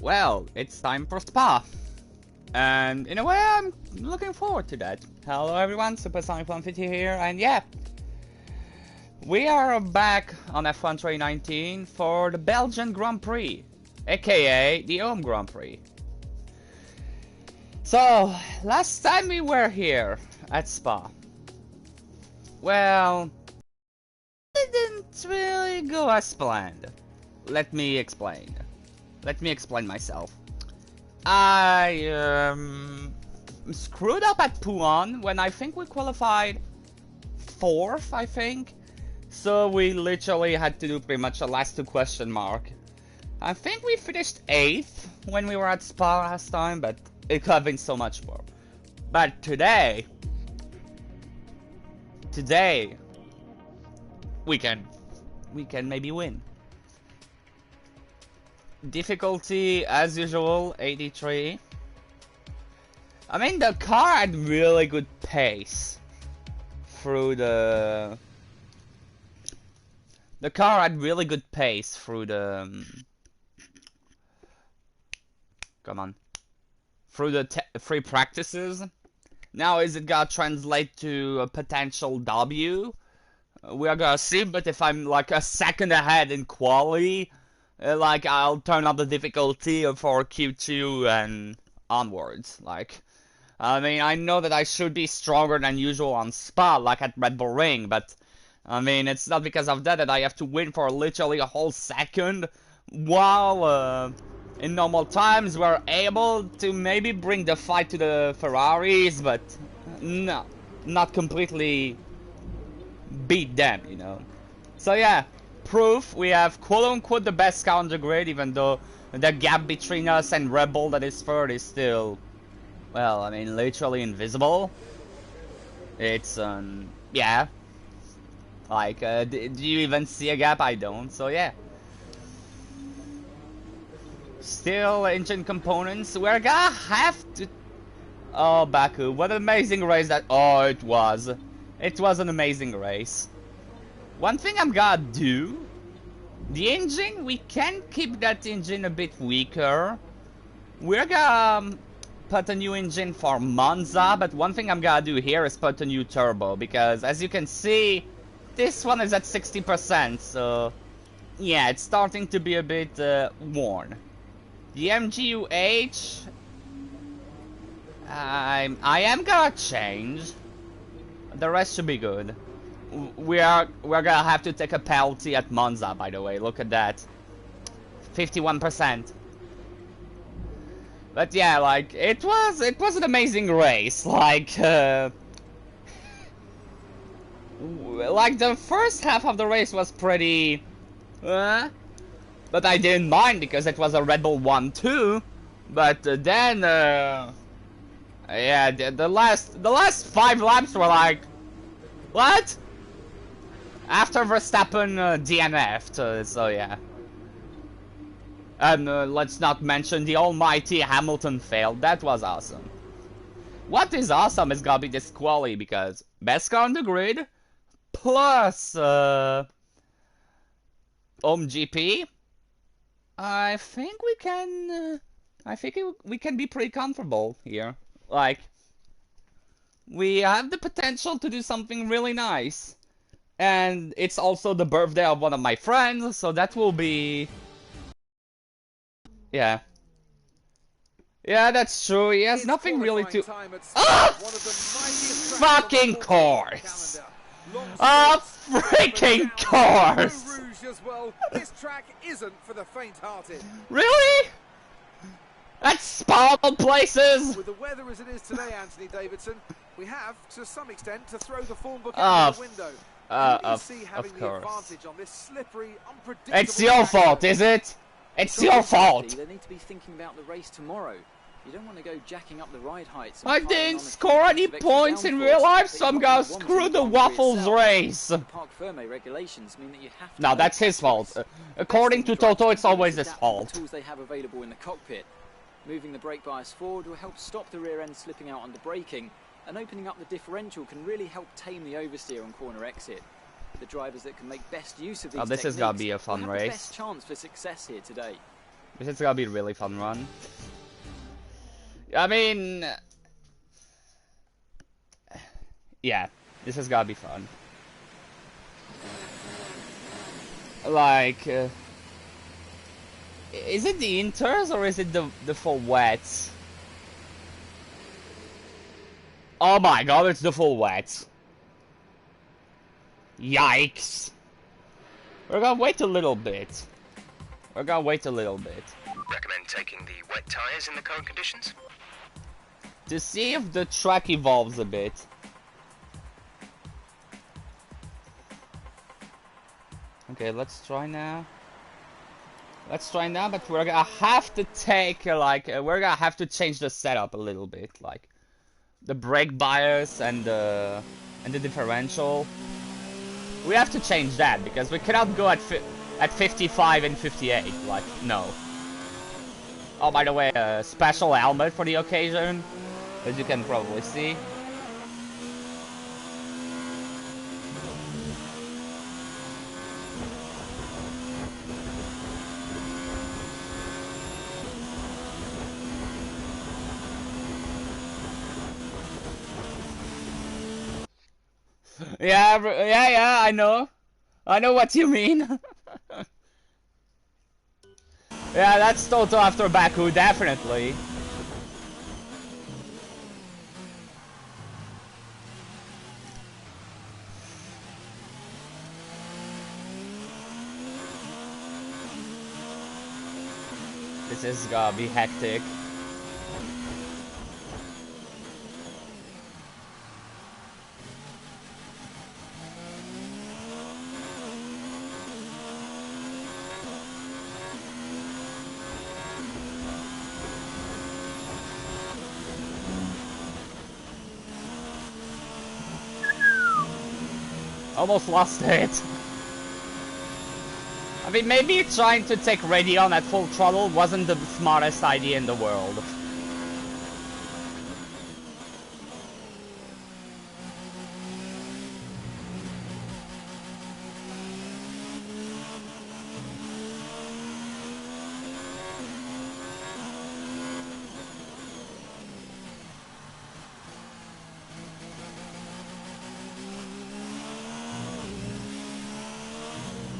Well, it's time for Spa. And in a way, I'm looking forward to that. Hello everyone, SuperSonic150 here, and yeah. We are back on F1 2019 for the Belgian Grand Prix, aka the Home Grand Prix. So, last time we were here at Spa, well, it didn't really go as planned. Let me explain myself. I screwed up at Pouan when I think we qualified 4th, I think. So we literally had to do pretty much a last 2 question mark. I think we finished 8th when we were at Spa last time, but it could have been so much more. But today we can maybe win. Difficulty, as usual, 83. I mean, the car had really good pace through the... The car had really good pace through the... Come on. Through the 3 practices. Now, is it gonna translate to a potential W? We are gonna see, but if I'm like a second ahead in quali, like, I'll turn up the difficulty for Q2 and onwards. Like, I mean, I know that I should be stronger than usual on Spa, like at Red Bull Ring, but I mean, it's not because of that I have to win for literally a whole second, while in normal times we're able to maybe bring the fight to the Ferraris, but no, not completely beat them, you know. So yeah. Proof we have quote-unquote the best car on the grid, even though the gap between us and Red Bull that is third is still, well, I mean, literally invisible. It's, yeah. Like, do you even see a gap? I don't, so yeah. Still engine components, we're gonna have to... Oh, Baku, what an amazing race that... Oh, it was. It was an amazing race. One thing I'm gonna do, the engine, we can keep that engine a bit weaker. We're gonna put a new engine for Monza, but one thing I'm gonna do here is put a new turbo, because as you can see, this one is at 60%, so yeah, it's starting to be a bit worn. The MGU-H, I am gonna change. The rest should be good. We're gonna have to take a penalty at Monza, by the way. Look at that, 51%. But yeah, like it was an amazing race. Like like the first half of the race was pretty, but I didn't mind because it was a Red Bull 1-2. But then, yeah, the last 5 laps were like, what? After Verstappen DNF'd, so yeah. And let's not mention the almighty Hamilton failed. That was awesome. What is awesome is gonna be this quali, because best car on the grid, plus Home GP. I think we can. We can be pretty comfortable here. Like, we have the potential to do something really nice. And it's also the birthday of one of my friends, so that will be... Yeah. Yeah, that's true. He has nothing really to... Ah! Fucking course! A freaking course! This track isn't for the faint-hearted. Really? That's Spa of places! With the weather as it is today, Anthony Davidson, we have, to some extent, to throw the form book out the window. Of course. It's your fault, is it? It's your fault! They need to be thinking about the race tomorrow. You don't want to go jacking up the ride heights. I didn't score any points in real life, so I'm gonna screw the Waffles race. Parc Ferme regulations mean that you have to... No, that's his fault. According to Toto, it's always his fault. The tools they have available in the cockpit. Moving the brake bias forward will help stop the rear end slipping out under braking, and opening up the differential can really help tame the oversteer on corner exit. The drivers that can make best use of these this is gonna be a fun will have race. The best chance for success here today. This is gonna be a really fun run. I mean, yeah, this is gonna be fun. Like, is it the inters or is it the full wets? Oh my god, it's the full wets. Yikes. We're gonna wait a little bit. We're gonna wait a little bit. Recommend taking the wet tires in the current conditions? To see if the track evolves a bit. Okay, let's try now. Let's try now, but we're gonna have to take, we're gonna have to change the setup a little bit, like the brake bias and the differential. We have to change that because we cannot go at 55 and 58. Like, no. Oh, by the way, a special helmet for the occasion, as you can probably see. Yeah, I know. I know what you mean. Yeah, that's Toto after Baku, definitely. This is gonna be hectic. Almost lost it. I mean, maybe trying to take Radeon at full throttle wasn't the smartest idea in the world.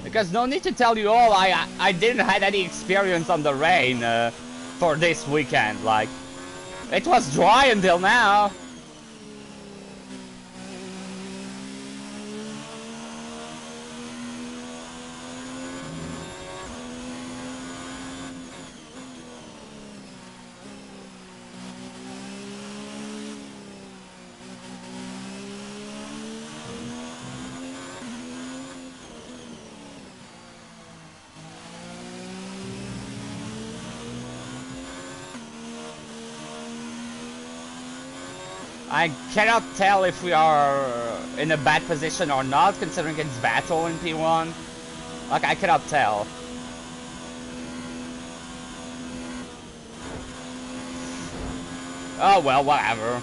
Because no need to tell you all, I didn't have any experience on the rain for this weekend. Like, it was dry until now. I cannot tell if we are in a bad position or not, considering it's Vettel in P1. Like, I cannot tell. Oh well, whatever.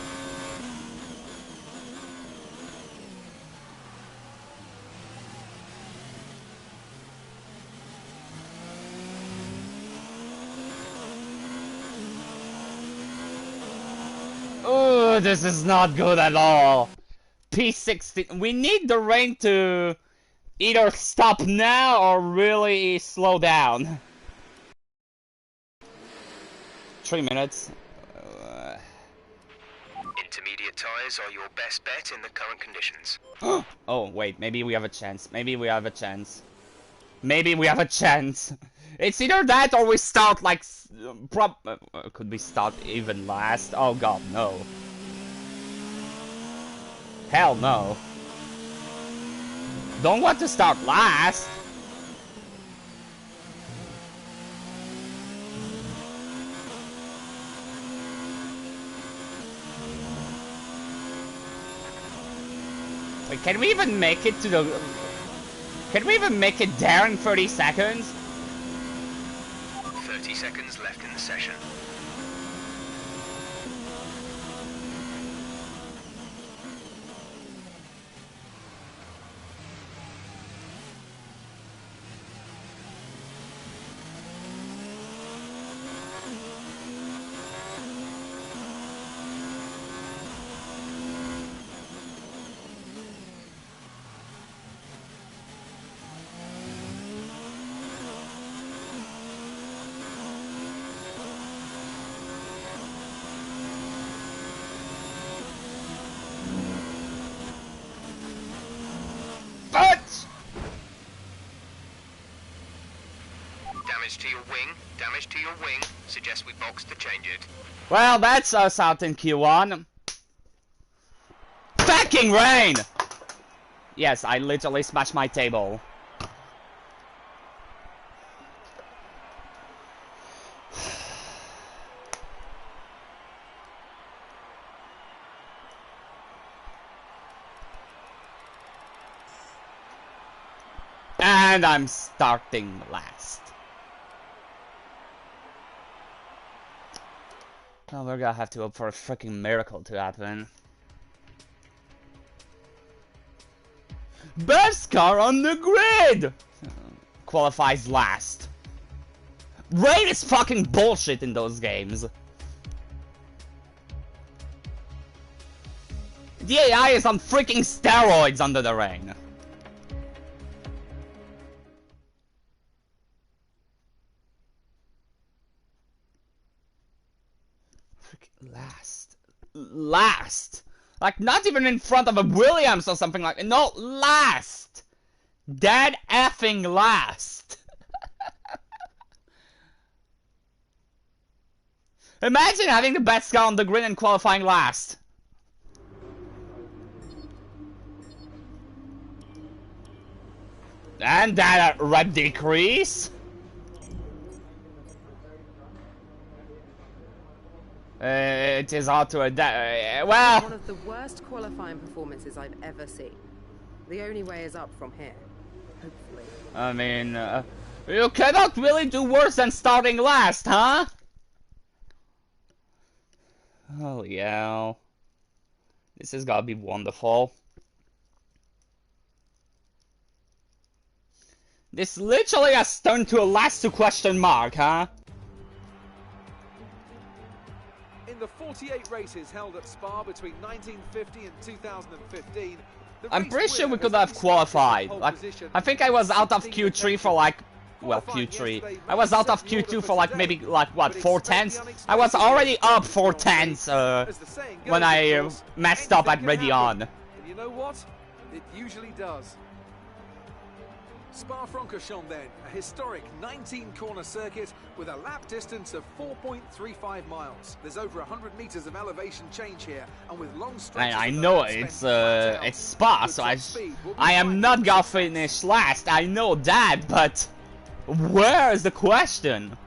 Oh, this is not good at all. P16. We need the rain to either stop now or really slow down. 3 minutes. Intermediate tires are your best bet in the current conditions. Oh, wait. Maybe we have a chance. Maybe we have a chance. Maybe we have a chance. It's either that or we start like... could we start even last? Oh god, no. Hell no. Don't want to start last. Wait, can we even make it to the... Can we even make it there in 30 seconds? 30 seconds left in the session. Damage to your wing. Damage to your wing. Suggest we box to change it. Well, that's us out in Q1. Fucking rain! Yes, I literally smashed my table. And I'm starting last. Well, we're gonna have to hope for a freaking miracle to happen. Best car on the grid! Qualifies last. Rain is fucking bullshit in those games. The AI is on freaking steroids under the rain. Last. Like, not even in front of a Williams or something like that. No, last. Dead effing last. Imagine having the best car on the grid and qualifying last. And that rep decrease. It is hard to adapt. Well, one of the worst qualifying performances I've ever seen. The only way is up from here. Hopefully. I mean, you cannot really do worse than starting last, huh? Oh yeah. This has gotta be wonderful. This literally has turned to a last to question mark, huh? In the 48 races held at Spa between 1950 and 2015, I'm pretty sure we could have qualified. Like, I think I was out of Q3 for like, well, Q3. I was out of Q2 for like maybe like what, 4/10? I was already up 4/10 when I messed up at Redion. And you know what? It usually does. Spa-Francorchamps then, a historic 19-corner circuit with a lap distance of 4.35 miles. There's over 100 meters of elevation change here, and with long stretches I know it's Spa, so I am not gonna finish last. I know that, but where is the question?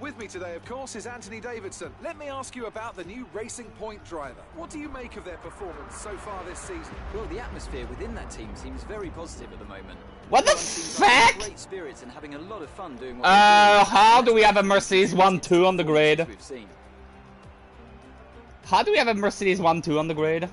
With me today, of course, is Anthony Davidson. Let me ask you about the new Racing Point driver. What do you make of their performance so far this season? Well, the atmosphere within that team seems very positive at the moment. What the fuck? Great spirits and having a lot of fun doing what they're doing. How do we have a Mercedes 1-2 on the grid? We've seen. How do we have a Mercedes 1-2 on the grid?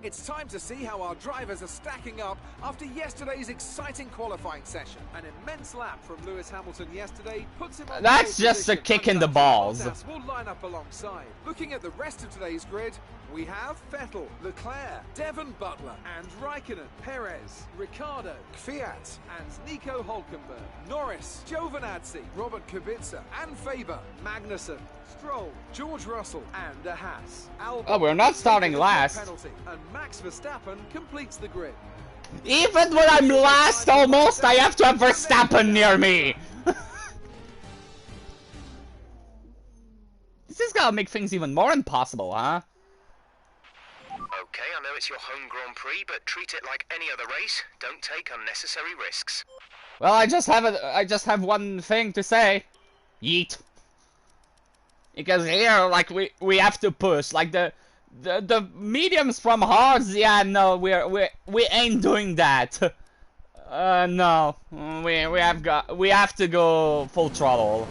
It's time to see how our drivers are stacking up after yesterday's exciting qualifying session. An immense lap from Lewis Hamilton yesterday puts him on That's just a kick in the balls. We'll line up alongside. Looking at the rest of today's grid, we have Vettel, Leclerc, Devon Butler, and Raikkonen, Perez, Ricciardo, Kvyat, and Nico Hülkenberg, Norris, Giovinazzi, Robert Kubica, and Faber, Magnussen, Stroll, George Russell, and a Haas. Oh, we're not starting last. Penalty, and Max Verstappen completes the grid. Even when I'm last almost, I have to have Verstappen near me. This is gonna make things even more impossible, huh? Okay, I know it's your home Grand Prix, but treat it like any other race. Don't take unnecessary risks. Well, I just have one thing to say. Yeet. Because here, like, we have to push. Like, the mediums from hards, yeah, no, we ain't doing that. No. We have to go full throttle.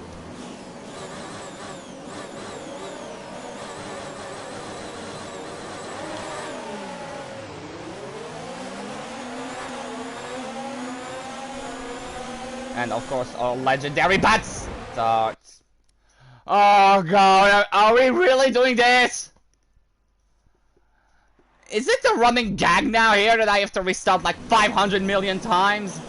And of course, our legendary bats starts. Oh god, are we really doing this? Is it a running gag now here that I have to restart like 500 million times?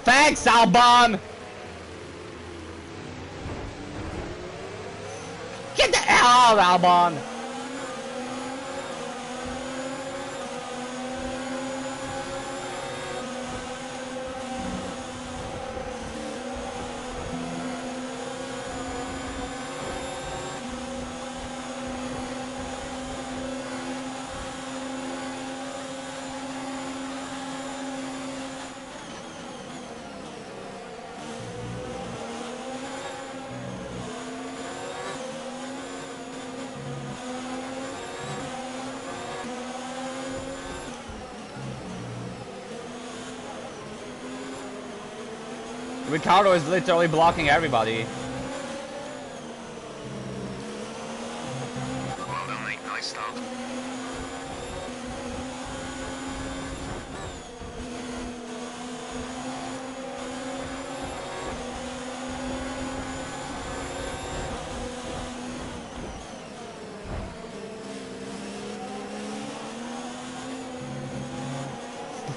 Thanks, Albon! Get the hell out, Albon! Ricardo is literally blocking everybody. Well done, mate. Nice start.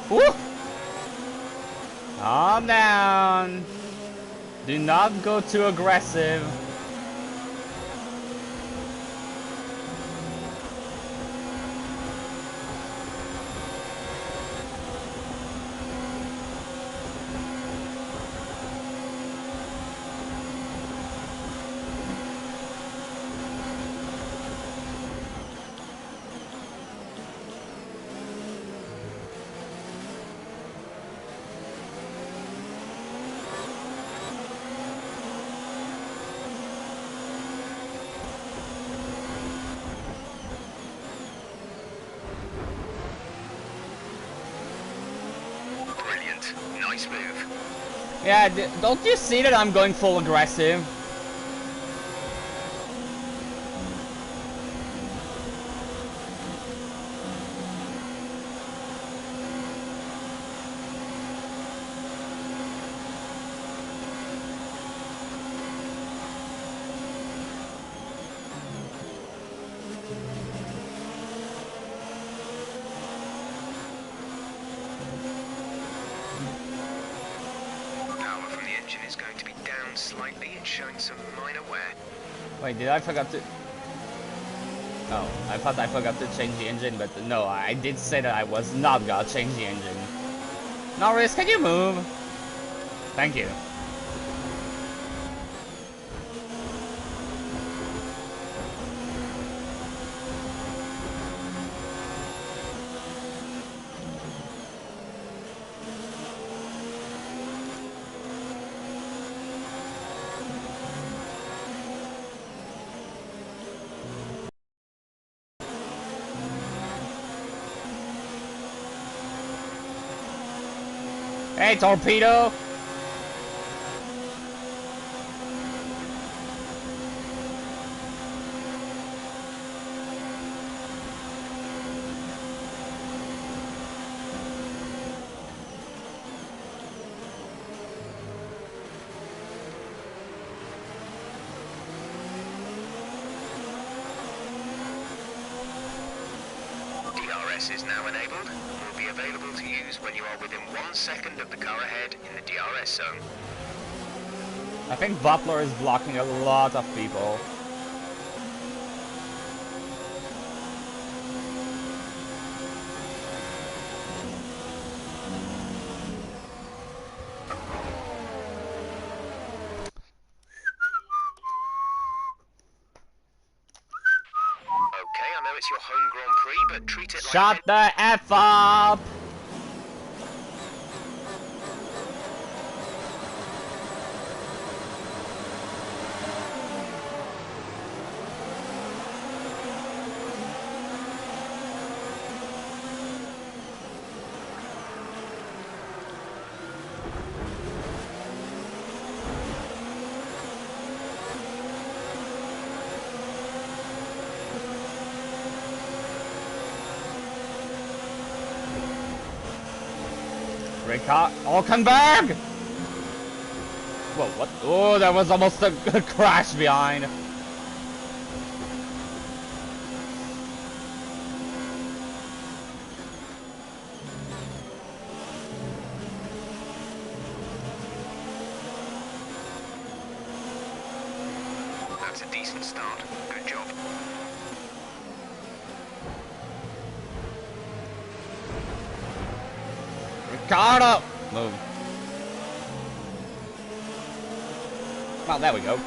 Woo! Calm down. Do not go too aggressive. Brilliant. Nice move. Yeah, don't you see that I'm going full aggressive? Power from the engine is going to be down slightly. It's showing some minor wear. Wait, did I forget to... No, I thought I forgot to change the engine, but no, I did say that I was not gonna change the engine. Norris, can you move? Thank you. Hey, torpedo! DRS is now enabled. Will be available to use when you are within 1 second of the car ahead in the DRS zone. I think Butler is blocking a lot of people. Okay, I know it's your home Grand Prix, but treat it like... Shut the F up! Hulkenberg! Whoa, what? Oh, that was almost a crash behind. That's a decent start. Good job. Ricardo! Move. Well, there we go.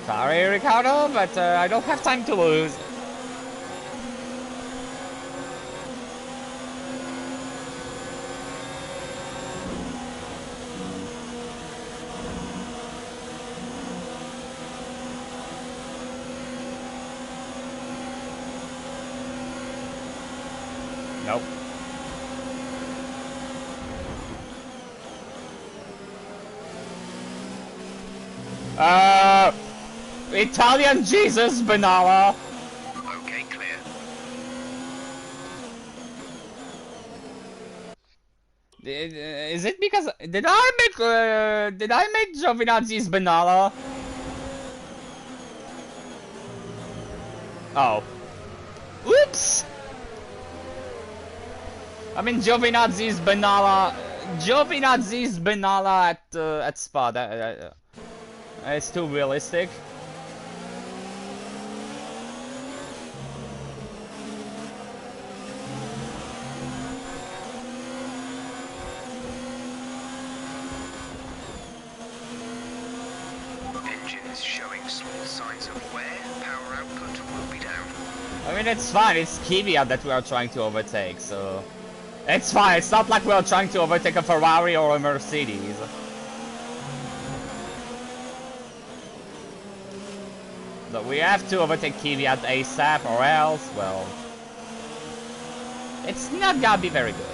Sorry, Ricardo, but I don't have time to lose. Nope. Italian Jesus, Benalla. Okay, clear. Is it because did I make Giovinazzi's Benalla? Oh. Oops. I mean Giovinazzi's Benalla. Giovinazzi's Benalla at Spa. It's too realistic. Engines showing small signs of wear. Power output will be down. I mean, it's fine. It's Kvyat that we are trying to overtake, so it's fine. It's not like we are trying to overtake a Ferrari or a Mercedes. But we have to overtake Kvyat ASAP, or else, well, it's not gonna be very good.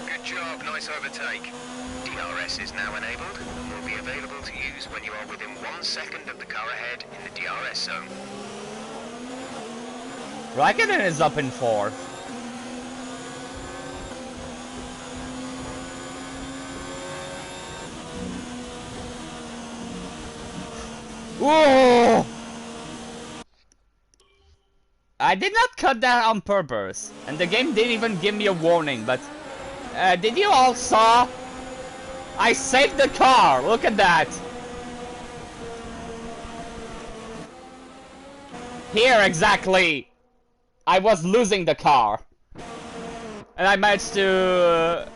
Good job, nice overtake. DRS is now enabled and will be available to use when you are within 1 second of the car ahead in the DRS zone. Raikkonen is up in 4th. Whoa! I did not cut that on purpose, and the game didn't even give me a warning, but did you all saw? I saved the car, look at that! Here, exactly! I was losing the car. And I managed to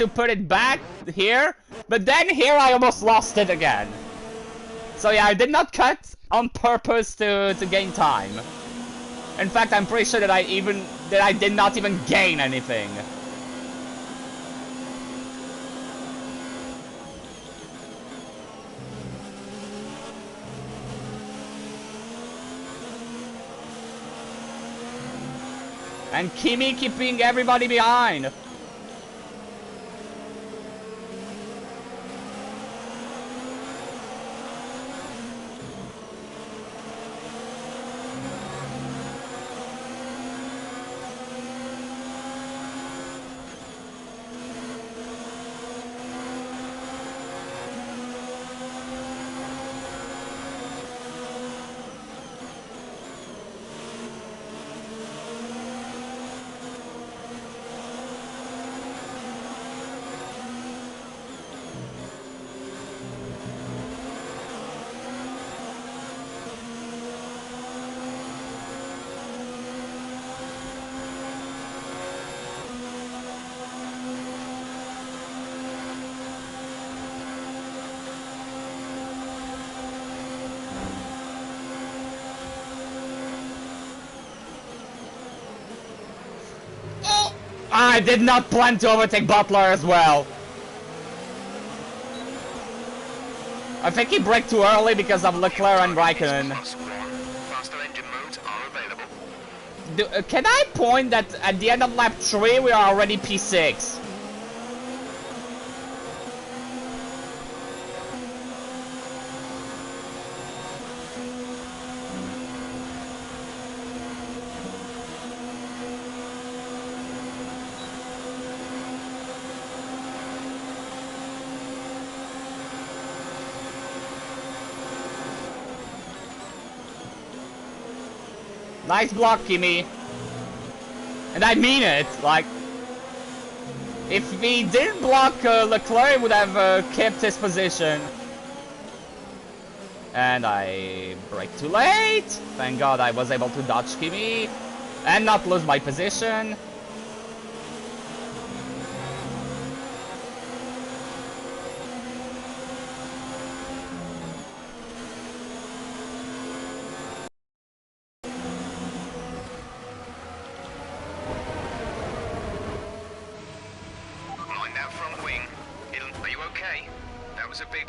put it back here, but then here I almost lost it again. So yeah, I did not cut on purpose to gain time. In fact, I'm pretty sure that I did not even gain anything. And Kimi keeping everybody behind. I did not plan to overtake Butler as well. I think he braked too early because of Leclerc and Raikkonen. Faster engine modes are available. Can I point that at the end of lap 3 we are already P6? Nice block, Kimi. And I mean it, like... If he didn't block Leclerc, he would have kept his position. And I braked too late. Thank God I was able to dodge Kimi. And not lose my position.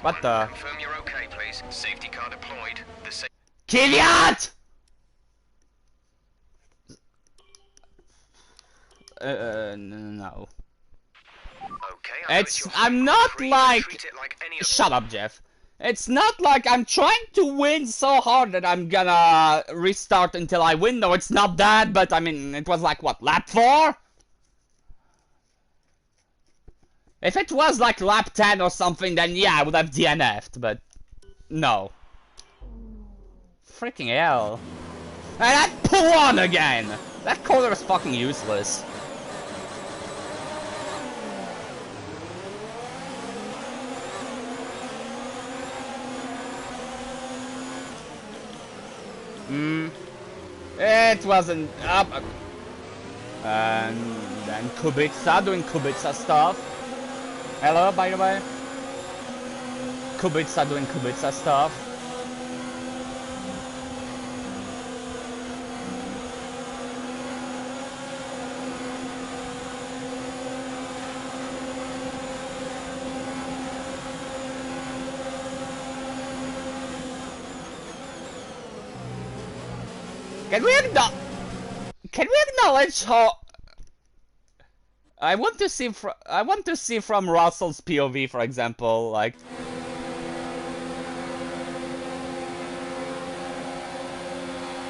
What the? Confirm you're okay, please. Safety car deployed. The Kvyat! No. Okay. I'm not like... any Shut up, Jeff. It's not like I'm trying to win so hard that I'm gonna restart until I win. No, it's not that, but I mean, it was like, what, lap 4? If it was like lap 10 or something, then yeah, I would have DNF'd, but no. Freaking hell. And that pull on again! That corner is fucking useless. It wasn't up. And then Kubica doing Kubica stuff. Hello, by the way. Kubica doing Kubica stuff. Can we acknowledge how I want to see from Russell's POV, for example, like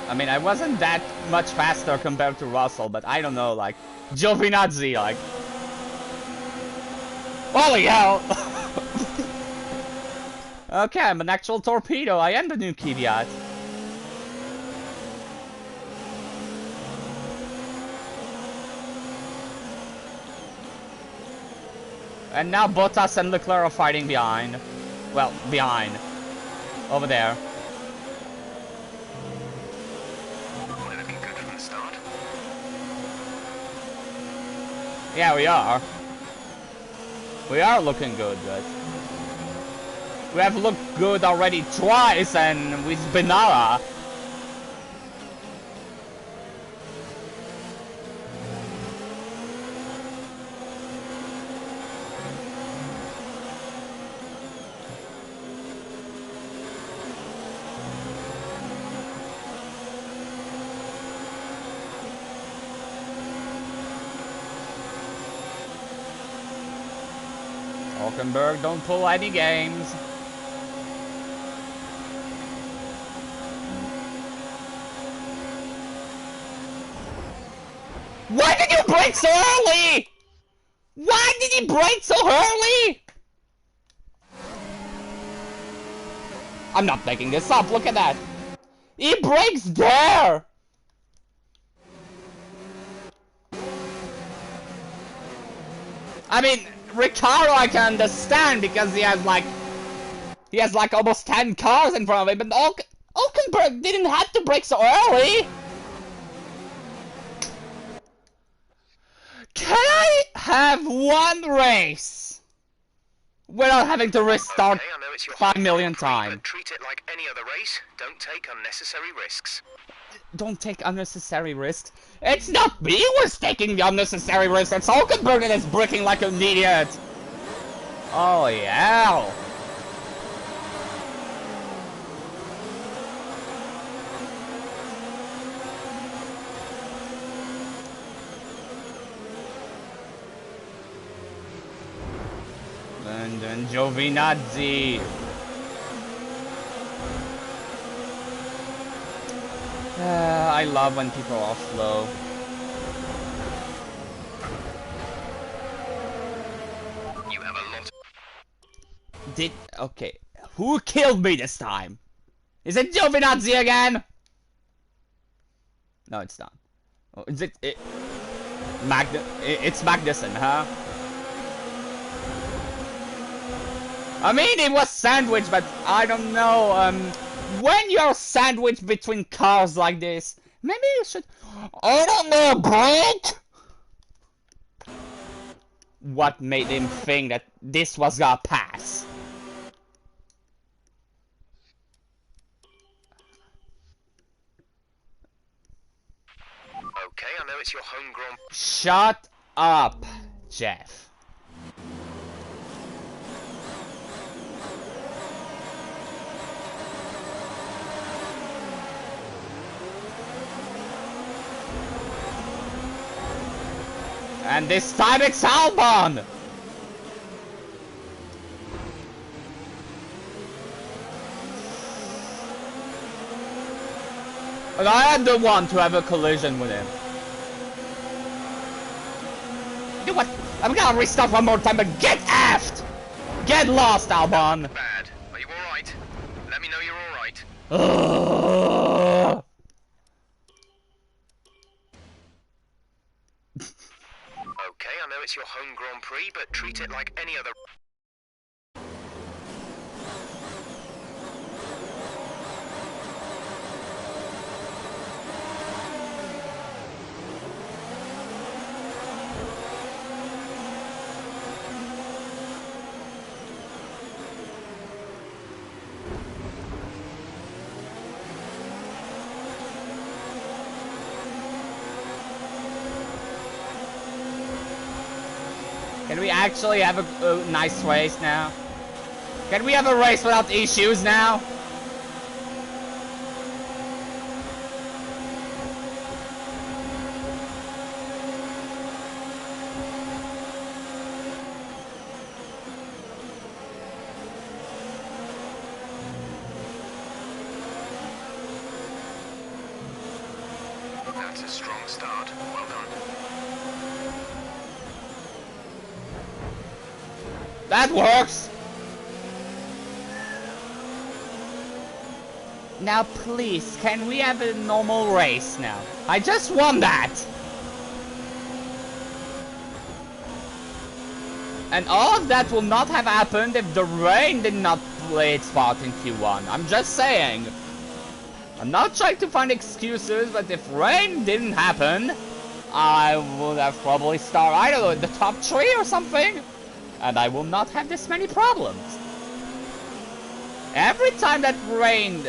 I mean, I wasn't that much faster compared to Russell, but I don't know, like Giovinazzi, like holy hell. Okay, I'm an actual torpedo. I am the new Kvyat. And now Bottas and Leclerc are fighting behind. Well, behind. Over there. We're looking good from the start. Yeah, we are. We are looking good, but we have looked good already twice, and with Benara. Hulkenberg, don't pull any games. Why did you brake so early? Why did he brake so early? I'm not making this up, look at that. He brakes there. I mean, Ricciardo I can understand because he has like almost 10 cars in front of him, but Hulkenberg didn't have to brake so early. Can I have one race without having to restart Okay, I know it's your 5 home million Grand Prix, times. but treat it like any other race. Don't take unnecessary risks. Don't take unnecessary risks. It's not me who's taking the unnecessary risks. It's Hulkenberg that is bricking like an idiot. Oh yeah. And then Giovinazzi. I love when people are slow. You have a lot. Okay. Who killed me this time? Is it Giovinazzi again? No, it's not. Oh, is it? It's Magnussen, huh? I mean, it was sandwiched, but I don't know. When you're sandwiched between cars like this, maybe you should. I don't know, Brent. What made him think that this was gonna pass? Okay, I know it's your home Grand. Shut up, Jeff. And this time it's Albon! But I am the one to have a collision with him. You know what? I'm gonna restart one more time, but get effed! Get lost, Albon! Bad. Are you alright? Let me know you're alright. Okay, I know it's your home Grand Prix, but treat it like any other. Can we actually have a nice race now? Can we have a race without issues now? That's a strong start. Well done. That works! Now please, can we have a normal race now? I just won that! And all of that will not have happened if the rain did not play its part in Q1. I'm just saying. I'm not trying to find excuses, but if rain didn't happen, I would have probably started, I don't know, in the top 3 or something. And I will not have this many problems. Every time that rain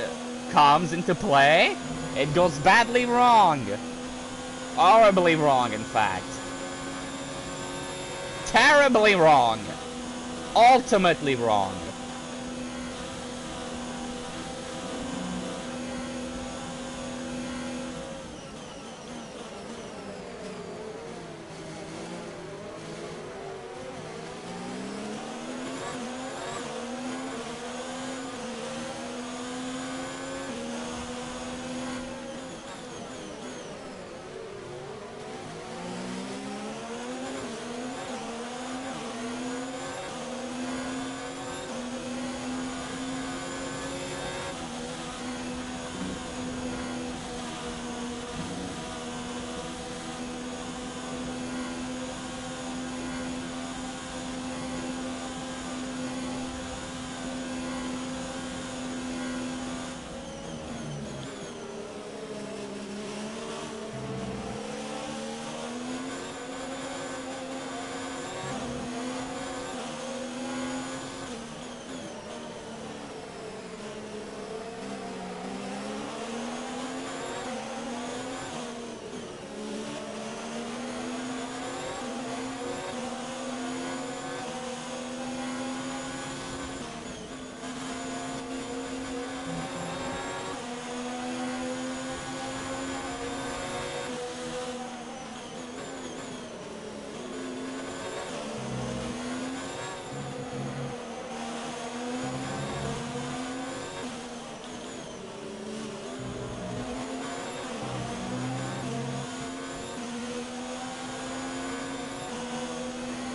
comes into play, it goes badly wrong. Horribly wrong, in fact. Terribly wrong. Ultimately wrong.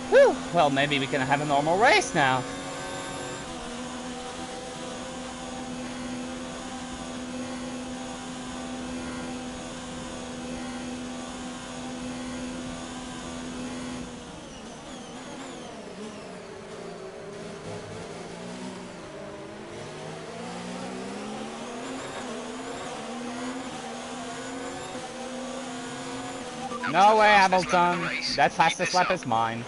Whew, well, maybe we can have a normal race now. No way, Hamilton. That fastest lap is mine.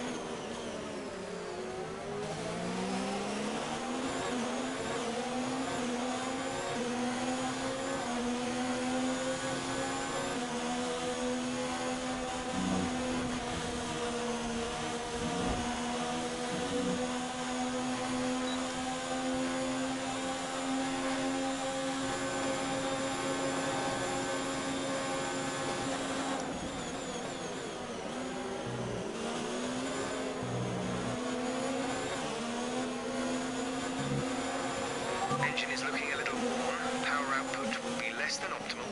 Engine is looking a little worn. Power output will be less than optimal.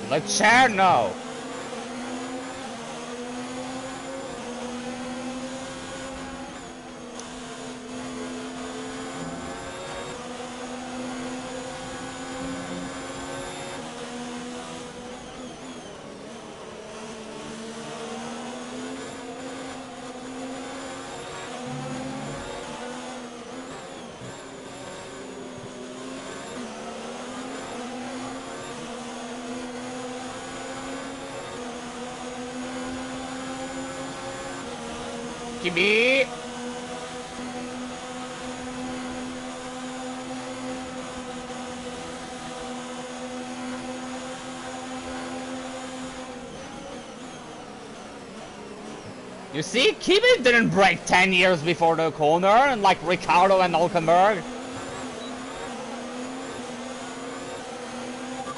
Leclerc, no. Kimi. You see, Kimi didn't break 10 years before the corner, and like Ricciardo and Hulkenberg.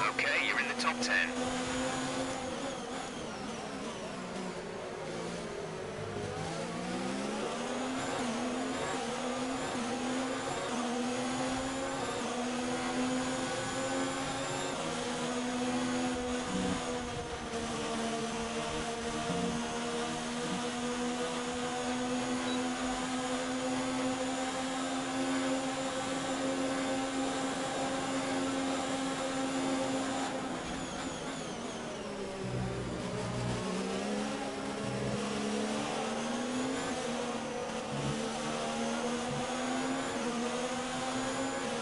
Okay, you're in the top 10.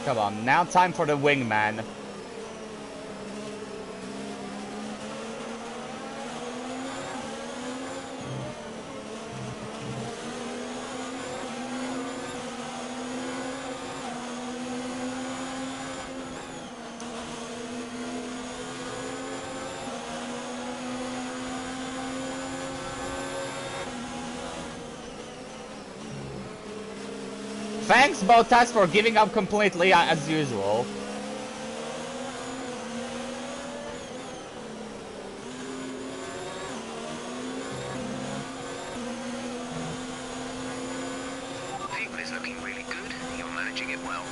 Come on, now time for the wingman. Thanks, Bottas, for giving up completely as usual. Fuel is looking really good. You're managing it well.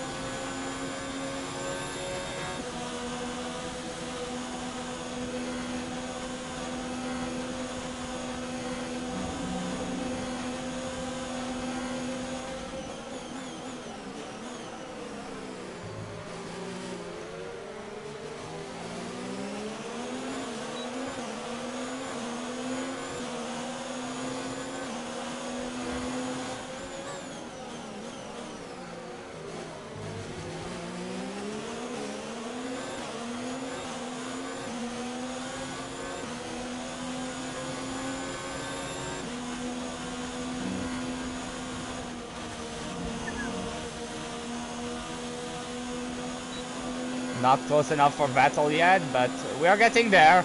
Not close enough for Vettel yet, but we are getting there.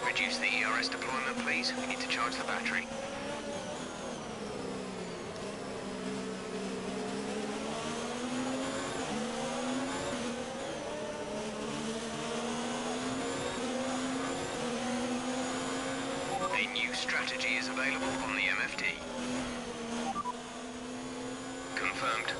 Reduce the ERS deployment, please. We need to charge the battery. strategy is available on the MFD. Confirmed.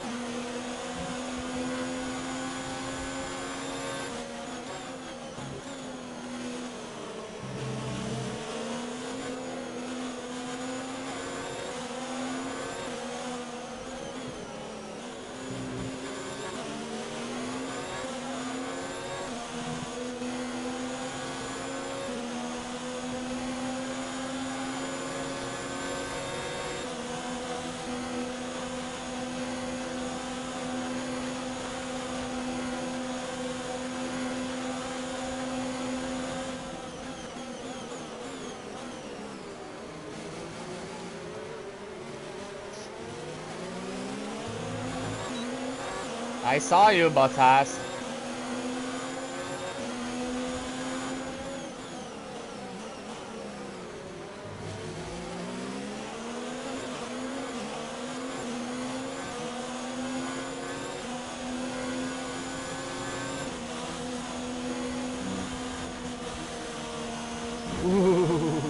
I saw you, Bottas. Ooh,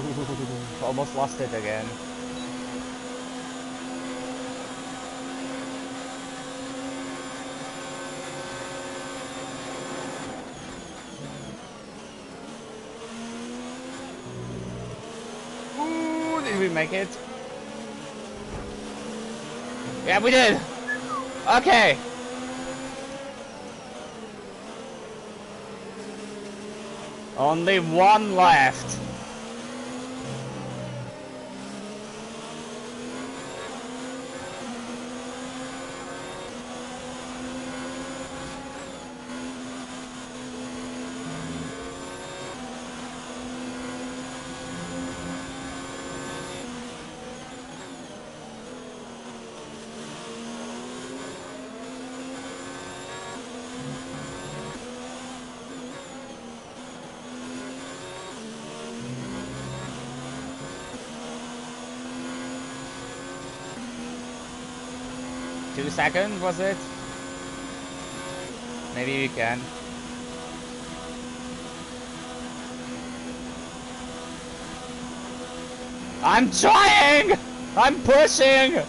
almost lost it again. Ooh, did we make it? Yeah, we did! Okay! Only one left. Two seconds, was it? Maybe we can. I'm trying! I'm pushing!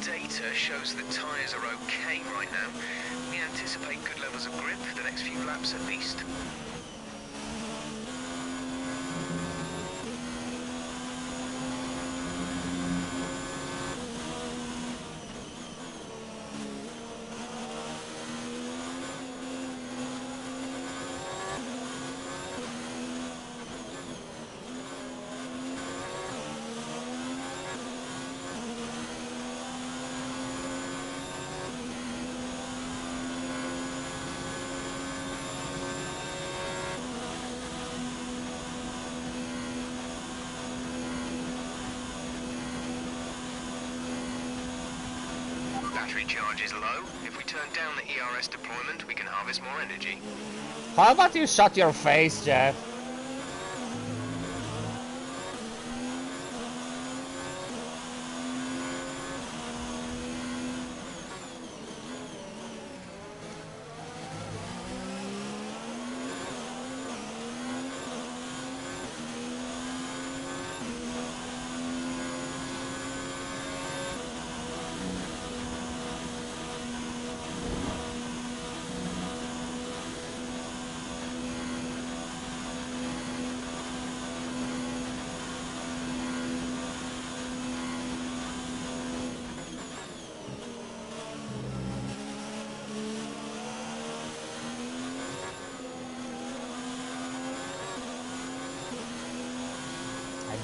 Data shows the tyres are okay right now. We anticipate good levels of grip for the next few laps at least. Battery charge is low. If we turn down the ERS deployment, we can harvest more energy. How about you shut your face, Jeff?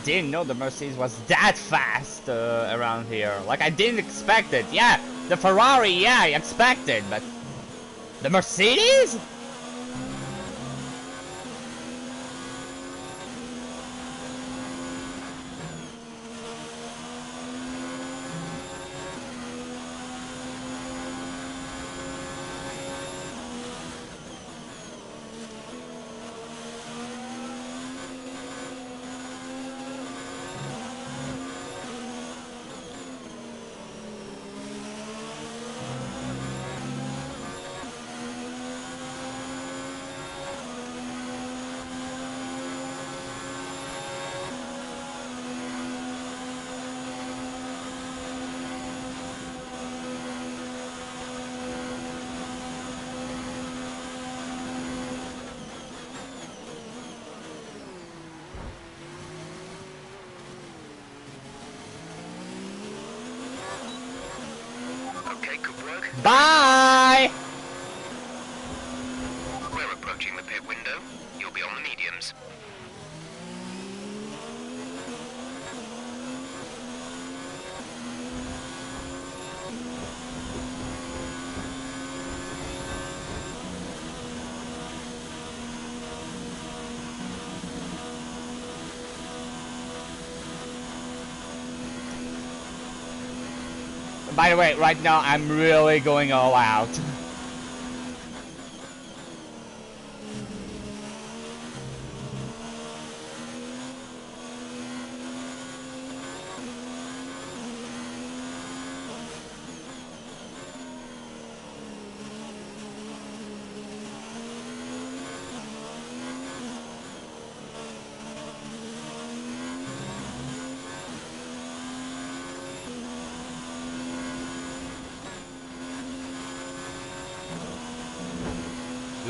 didn't know the Mercedes was that fast around here. Like, I didn't expect it. Yeah, the Ferrari, yeah, I expected, but the Mercedes? Okay, good work. Bye! We're approaching the pit window. You'll be on the mediums. By the way, right now I'm really going all out.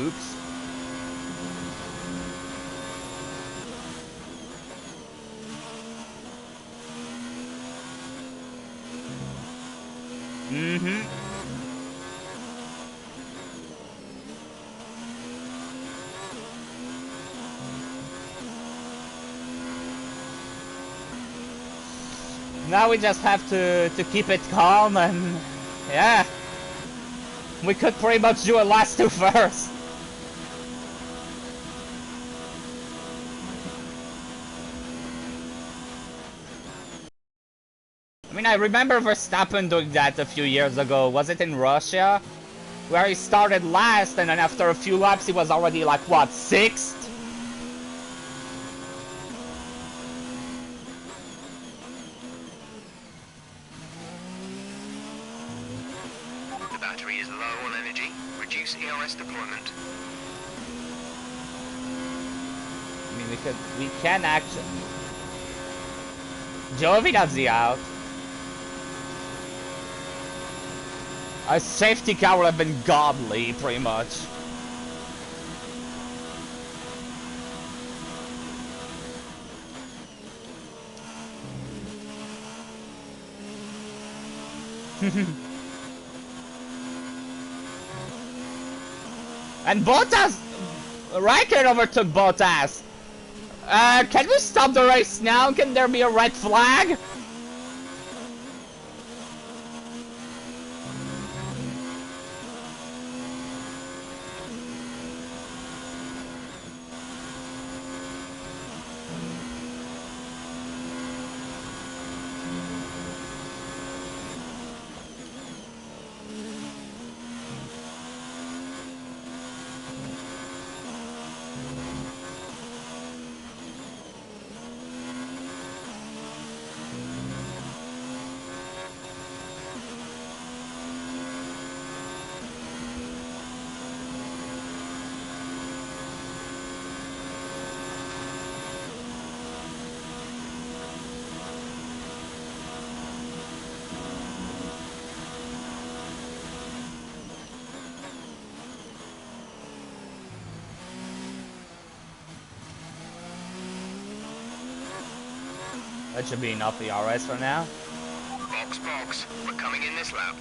Oops. Mm-hmm. Now we just have to keep it calm and yeah. We could pretty much do a last two first. I mean, I remember Verstappen doing that a few years ago. Was it in Russia? Where he started last and then after a few laps he was already like, what, 6th? The battery is low on energy. Reduce ERS deployment. I mean, we can actually... Giovinazzi out. A safety car would have been godly, pretty much. And Bottas! Raikkonen overtook Bottas! Can we stop the race now? Can there be a red flag? That should be enough ERS for now. Box. We're coming in this lap.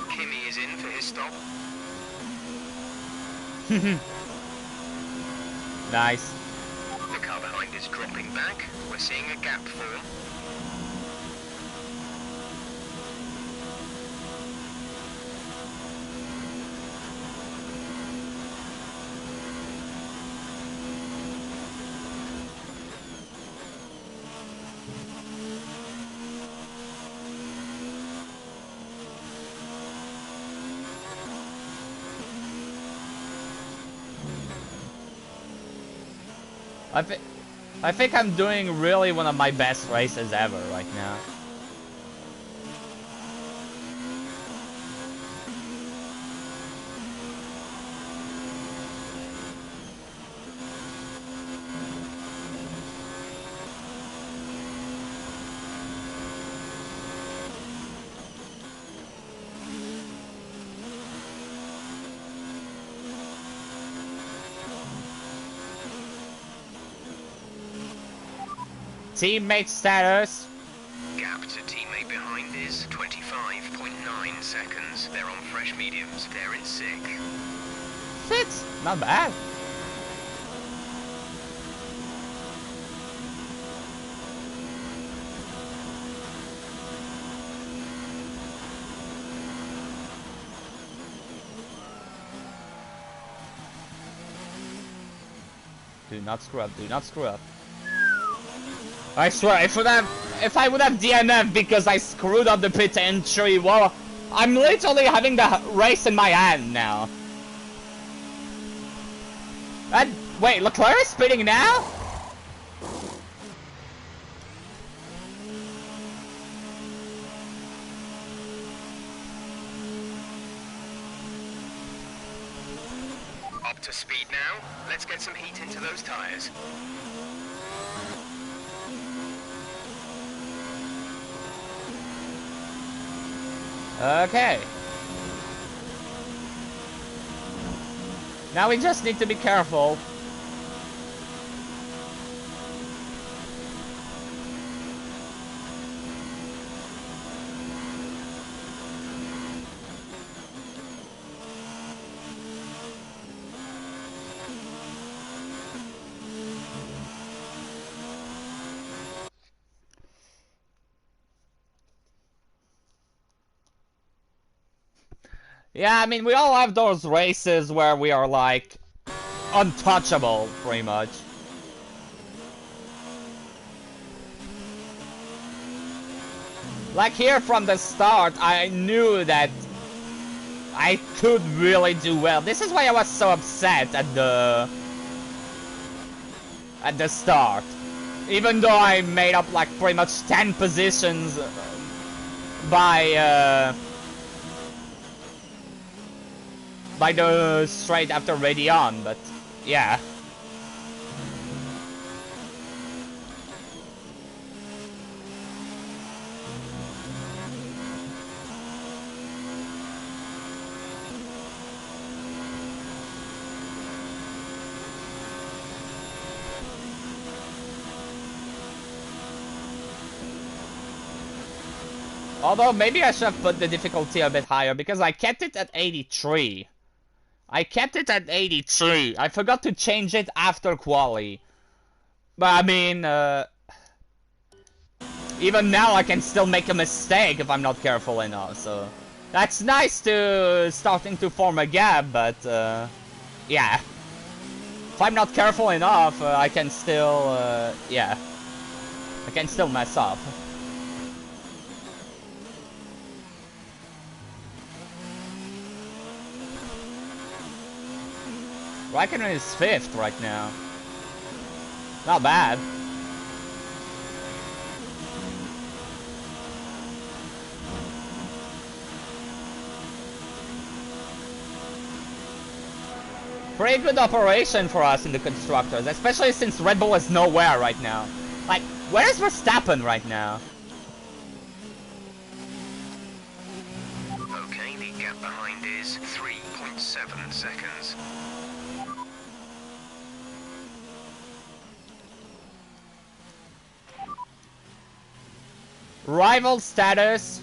Kimi is in for his stop. Nice. The car behind is dropping back. We're seeing a gap form. I think I'm doing really one of my best races ever right now. Teammate status. Gap to teammate behind is 25.9 seconds. They're on fresh mediums. They're in sick. 6. Not bad. Do not screw up. Do not screw up. I swear, if I would have DNF because I screwed up the pit entry, well, I'm literally having the race in my hand now. And wait, Leclerc is speeding now? Up to speed now. Let's get some heat into those tires. Okay. Now we just need to be careful. Yeah, I mean, we all have those races where we are, like, untouchable, pretty much. Like, here from the start, I knew that I could really do well. This is why I was so upset at the start. Even though I made up, like, pretty much 10 positions by the straight after Radeon, but yeah. Although maybe I should have put the difficulty a bit higher because I kept it at 83. I kept it at 83. I forgot to change it after quali. But I mean, even now I can still make a mistake if I'm not careful enough, so... That's nice to starting to form a gap, but yeah. If I'm not careful enough, I can still, yeah. I can still mess up. Raikkonen is 5th right now. Not bad. Pretty good operation for us in the constructors, especially since Red Bull is nowhere right now. Like, where is Verstappen right now? Okay, the gap behind is 3.7 seconds. Rival status.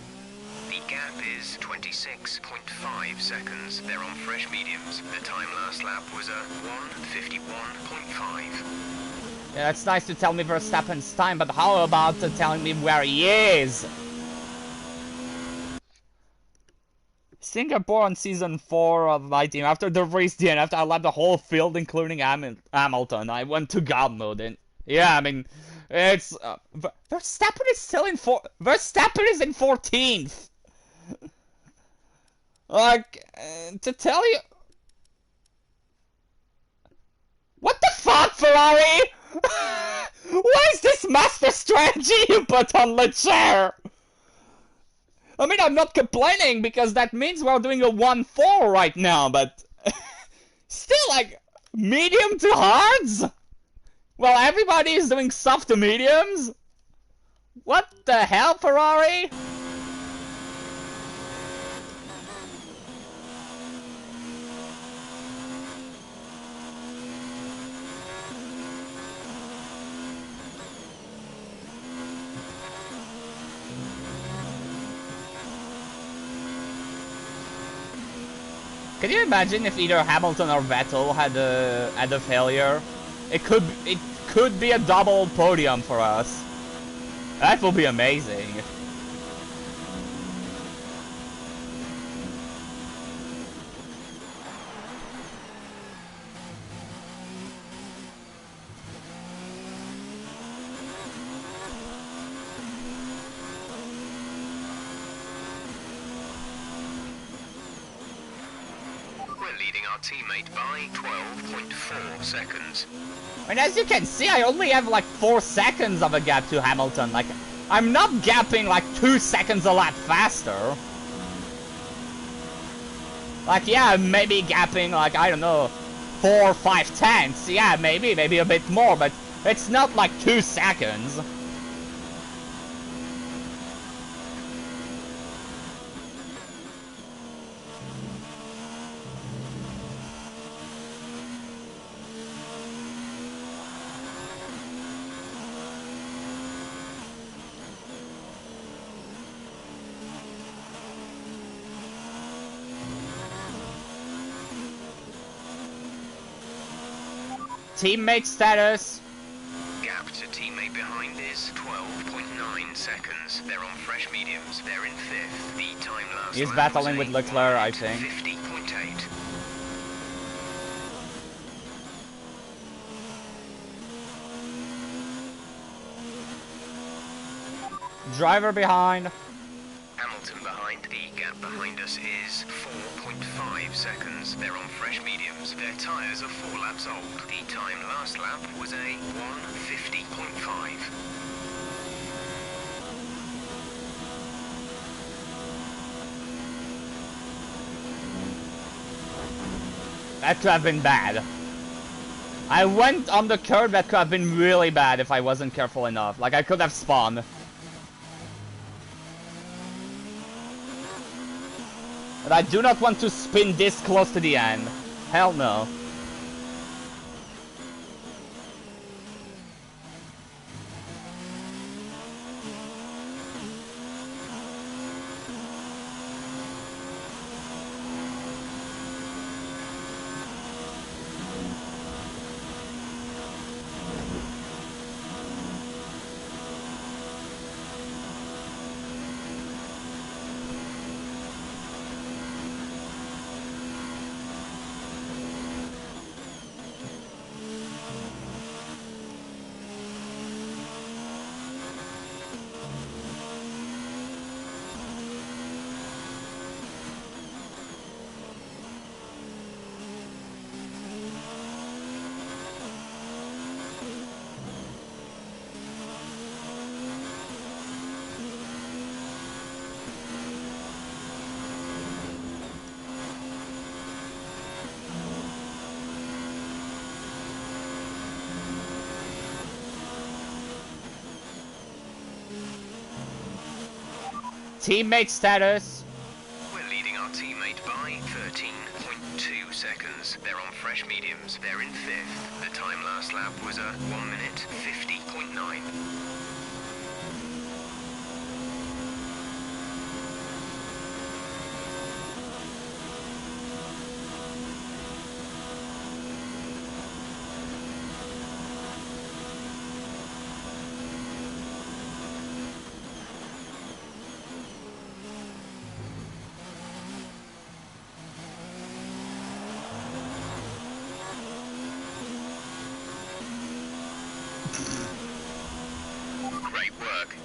The gap is 26 1:56.5 seconds. They're on fresh mediums. The time last lap was a 1:51.5. Yeah, it's nice to tell me Verstappen's time, but how about telling me where he is? Singapore on season 4 of my team. After the race the end, after I left the whole field, including Hamilton, I went to God mode. And yeah, I mean, it's Verstappen is still in Verstappen is in 14th. Like, to tell you, what the fuck, Ferrari? What is this master strategy you put on Leclerc? I mean, I'm not complaining because that means we're doing a 1-4 right now, but still, like, medium to hards? Well, everybody is doing soft to mediums? What the hell, Ferrari? Can you imagine if either Hamilton or Vettel had a failure? It could be a double podium for us. That will be amazing. Teammate by 12.4 seconds. And as you can see, I only have like 4 seconds of a gap to Hamilton. Like, I'm not gapping like 2 seconds a lap faster. Like, yeah, maybe gapping like, I don't know, 4 or 5 tenths. Yeah, maybe a bit more, but it's not like 2 seconds. Teammate status. Gap to teammate behind is 12.9 seconds. They're on fresh mediums. They're in 5th. The time last He's lap battling was with Leclerc, I think. 50.8. Driver behind. Hamilton behind. The gap behind us is 4.5 seconds. They're on fresh mediums. Their tyres are 4 laps old. The time last lap was a 1:50.5. That could have been bad. I went on the curb, that could have been really bad if I wasn't careful enough. Like, I could have spawned. But I do not want to spin this close to the end. Hell no. Teammate status. We're leading our teammate by 13.2 seconds. They're on fresh mediums. They're in 5th. The time last lap was a 1:50.9.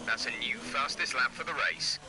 That's a new fastest lap for the race.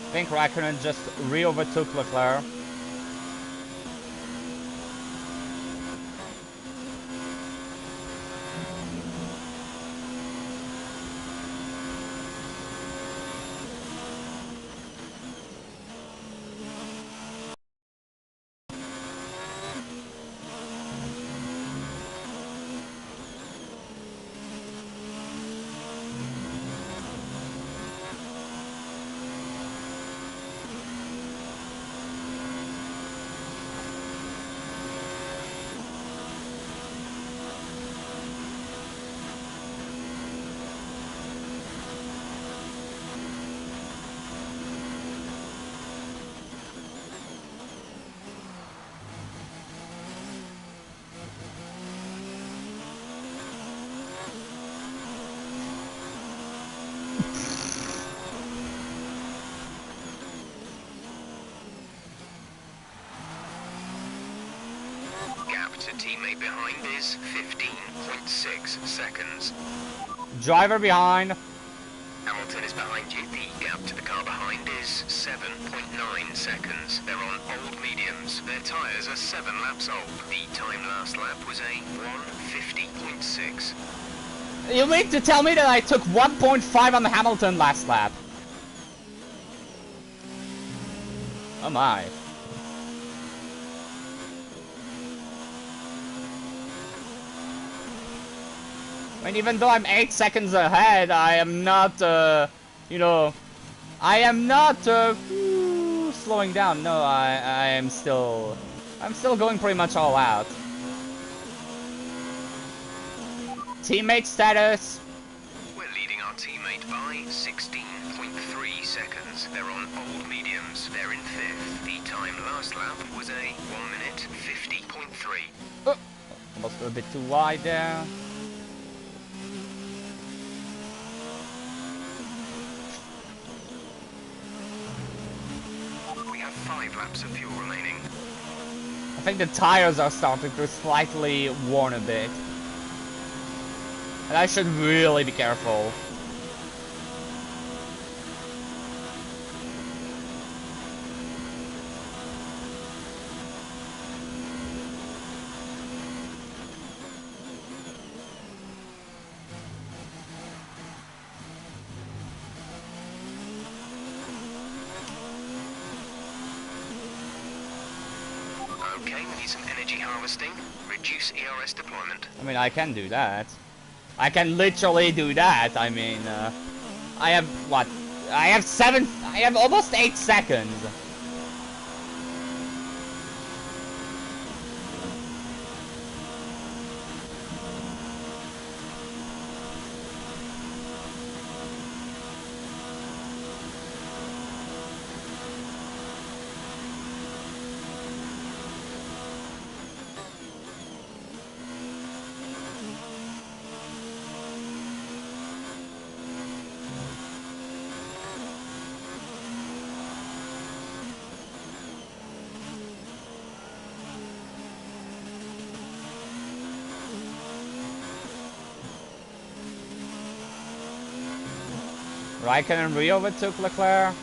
I think Raikkonen just re-overtook Leclerc. Gap to teammate behind is 15.6 seconds. Driver behind. Hamilton is behind you. The gap to the car behind is 7.9 seconds. They're on old mediums. Their tyres are 7 laps old. The time last lap was a 1:50.6. You mean to tell me that I took 1.5 on the Hamilton last lap? Oh my. I mean, even though I'm 8 seconds ahead, I am not, you know, I am not, slowing down. No, I'm still going pretty much all out. Teammate status. We're leading our teammate by 16.3 seconds. They're on old mediums. They're in 5th. The time last lap was a 1:50.3. Oh, almost a bit too wide there. We have 5 laps of fuel remaining. I think the tires are starting to slightly worn a bit. And I should really be careful. Okay, we need some energy harvesting. Reduce ERS deployment. I mean, I can do that. I can literally do that. I mean, I have, what? I have almost 8 seconds. Raikkonen re-overtook Leclerc.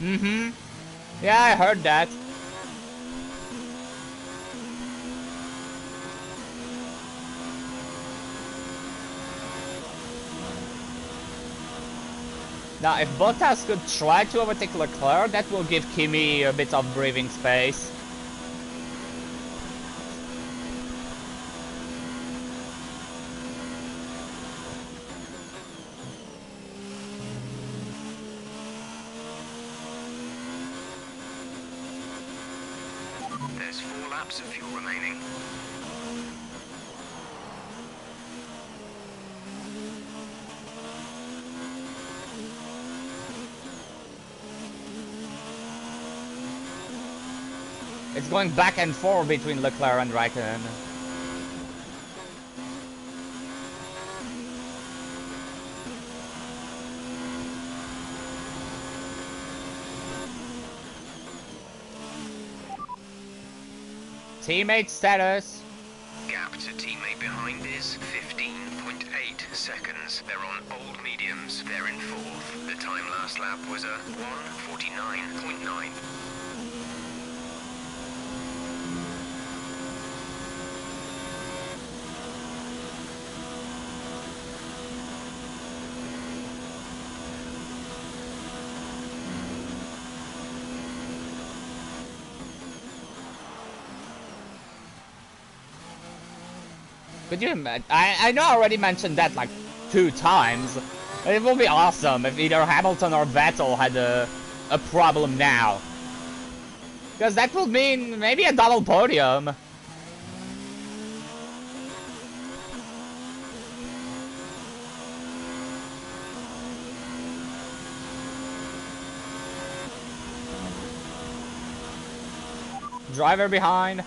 Mm-hmm. Yeah, I heard that. Now, if Bottas could try to overtake Leclerc, that will give Kimi a bit of breathing space. There's 4 laps of fuel remaining. It's going back and forth between Leclerc and Raikkonen. Teammate status. Gap to teammate behind is 15.8 seconds. They're on old mediums. They're in 4th. The time last lap was a 1:49.9. Could you imagine? I know I already mentioned that like 2 times. It would be awesome if either Hamilton or Vettel had a problem now. Because that would mean maybe a double podium. Driver behind.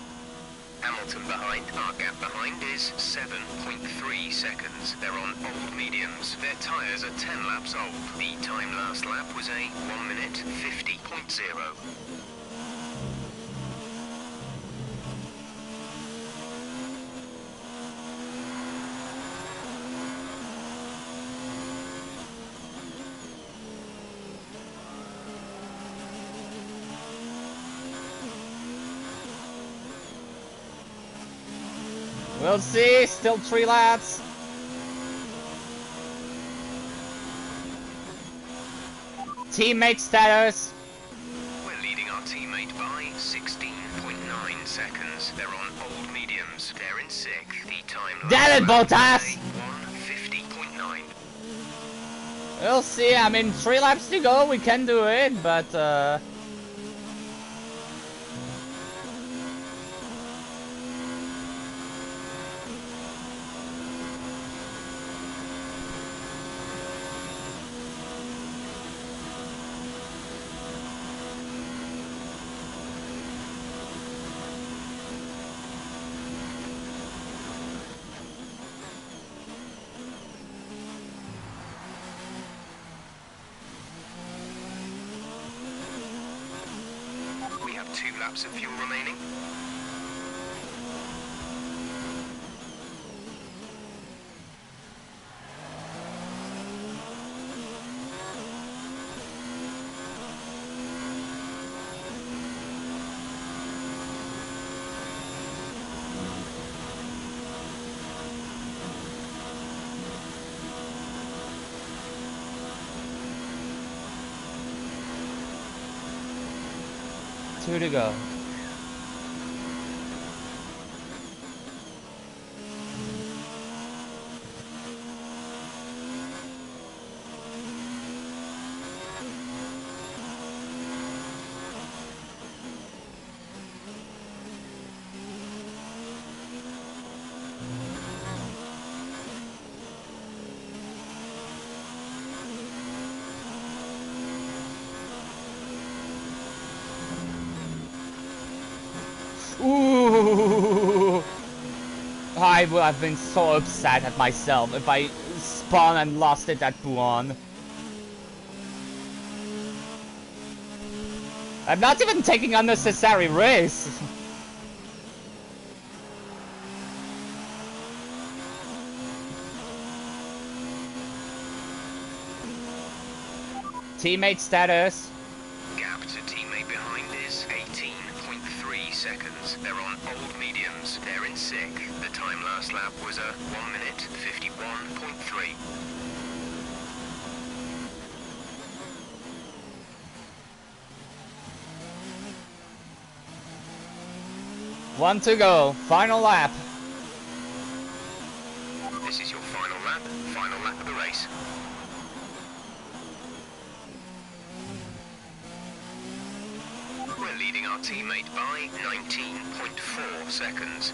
Hamilton behind. Our gap behind is 7.3 seconds. They're on old mediums. Their tyres are 10 laps old. The time last lap was a 1:50.0. We'll see, still 3 laps. Teammate status. We're leading our teammate by 16.9 seconds. They're on old mediums. They're in 6th. The time Damn it, Bottas! 1:50.9. We'll see, I mean 3 laps to go, we can do it, but We have 2 laps of fuel remaining. two to go. Ooh! I would have been so upset at myself if I spun and lost it at Buon. I'm not even taking unnecessary risks. Teammate status. Gap sick. The time last lap was a 1 minute 51.3. One to go. Final lap. This is your final lap of the race. We're leading our teammate by 19.4 seconds.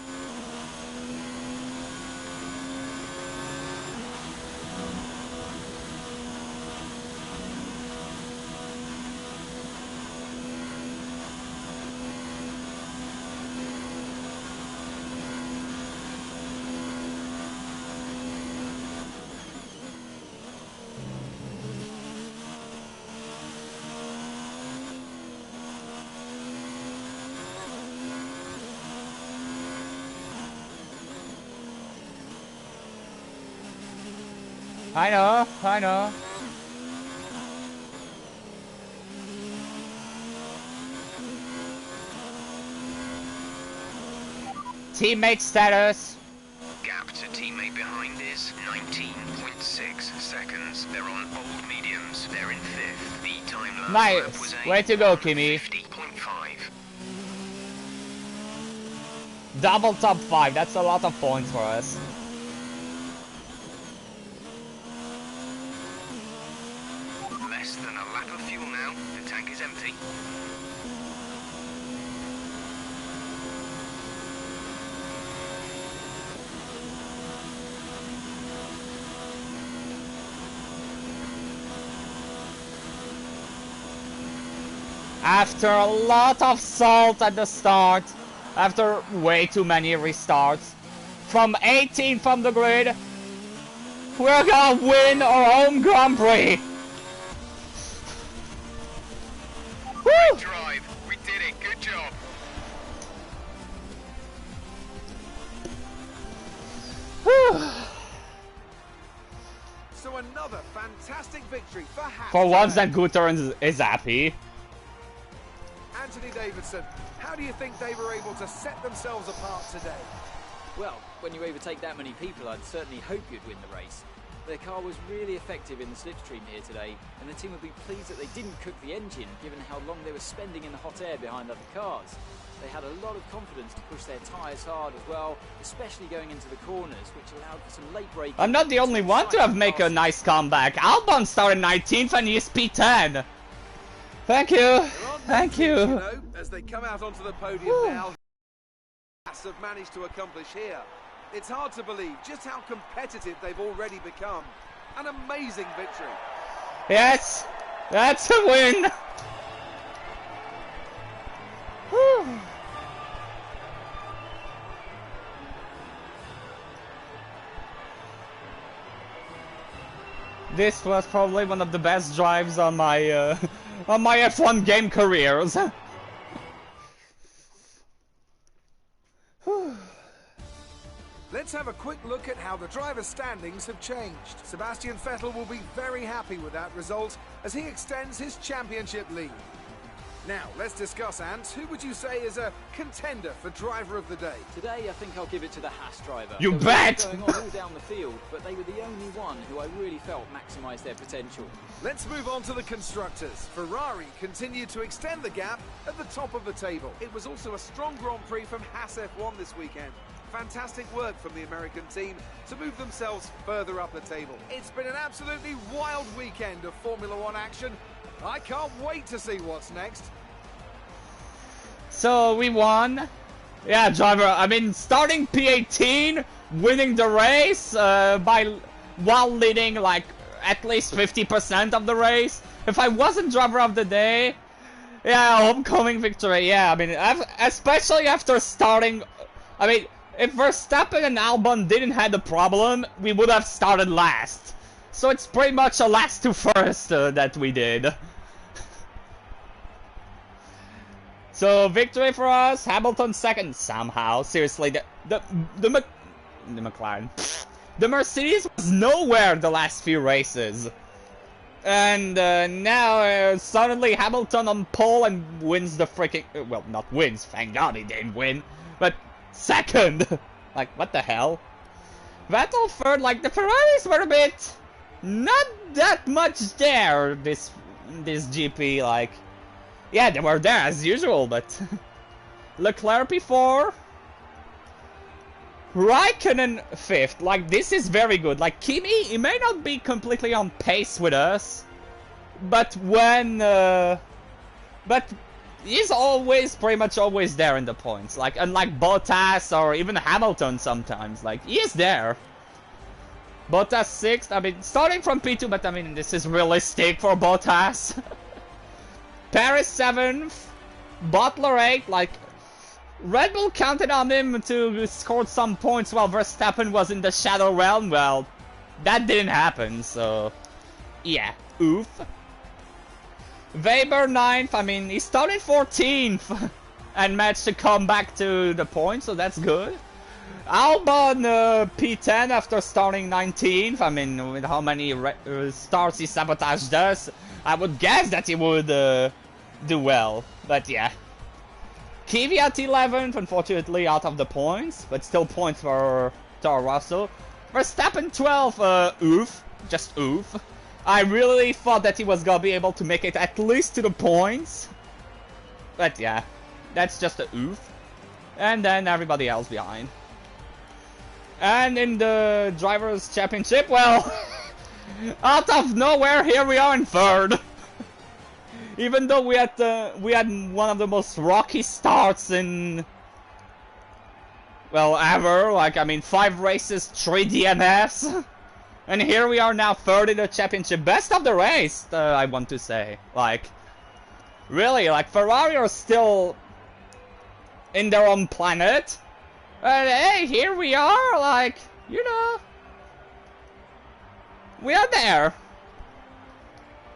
I know. Teammate status. Gap to teammate behind is 19.6 seconds. They're on old mediums. They're in 5th. The time last lap was Nice. a Way to go, Kimi. 50.5. Double top 5. That's a lot of points for us. Less than a lap of fuel now. The tank is empty. After a lot of salt at the start, after way too many restarts, from 18 from the grid, we're gonna win our home Grand Prix! Woo! Drive. We did it. Good job. So another fantastic victory for Haas. For once today. that Guterres is happy. Anthony Davidson, how do you think they were able to set themselves apart today? Well, when you overtake that many people, I'd certainly hope you'd win the race. Their car was really effective in the slipstream here today, and the team would be pleased that they didn't cook the engine, given how long they were spending in the hot air behind other cars. They had a lot of confidence to push their tyres hard as well, especially going into the corners, which allowed for some late braking. I'm not the only one to have made a nice comeback. Albon started 19th and he's P10. Thank you. There aren't Thank many you. things, know, as they come out onto the podium now, Haas have managed to accomplish here. It's hard to believe just how competitive they've already become. An amazing victory. Yes, that's a win. Whew. This was probably one of the best drives on my F1 game careers. Let's have a quick look at how the driver standings have changed. Sebastian Vettel will be very happy with that result as he extends his championship lead. Now, let's discuss, Ant. Who would you say is a contender for driver of the day? Today, I think I'll give it to the Haas driver. You There was bet! going on all down the field, but they were the only one who I really felt maximised their potential. Let's move on to the constructors. Ferrari continued to extend the gap at the top of the table. It was also a strong Grand Prix from Haas F1 this weekend. Fantastic work from the American team to move themselves further up the table. It's been an absolutely wild weekend of Formula One action. I can't wait to see what's next. So we won. Yeah, driver. I mean, starting P18, winning the race while leading like at least 50% of the race. If I wasn't driver of the day, yeah, homecoming victory. Yeah, I mean, especially after starting. I mean, if Verstappen and Albon didn't have the problem, we would have started last. So it's pretty much a last to first that we did. So victory for us, Hamilton second somehow. Seriously, the McLaren, the Mercedes was nowhere the last few races, and now suddenly Hamilton on pole and wins the freaking well, not wins. Thank God he didn't win, but second. Like, what the hell? Vettel third, like, the Ferraris were a bit... not that much there, this GP, like... Yeah, they were there as usual, but... Leclerc P4... Raikkonen 5th, like, this is very good. Like, Kimi, he may not be completely on pace with us, but when... but he's always, pretty much always there in the points. Like, unlike Bottas or even Hamilton sometimes. Like, he is there. Bottas 6th, I mean, starting from P2, but I mean, this is realistic for Bottas. Paris 7th, Butler 8th, like, Red Bull counted on him to score some points while Verstappen was in the Shadow Realm. Well, that didn't happen, so, yeah, oof. Weber 9th, I mean, he started 14th and managed to come back to the point, so that's good. Albon P10 after starting 19th, I mean, with how many starts he sabotaged us, I would guess that he would do well, but yeah. Kvyat 11th, unfortunately out of the points, but still points for Toro Rosso. Verstappen 12th, oof, just oof. I really thought that he was gonna be able to make it at least to the points. But yeah, that's just a oof. And then everybody else behind. And in the Drivers' Championship, well, out of nowhere, here we are in 3rd. Even though we had one of the most rocky starts in, well, ever. Like, I mean, 5 races, 3 DNFs. And here we are now 3rd in the championship. Best of the race, I want to say. Like, really, like, Ferrari are still in their own planet. And hey, here we are, like, you know, we are there.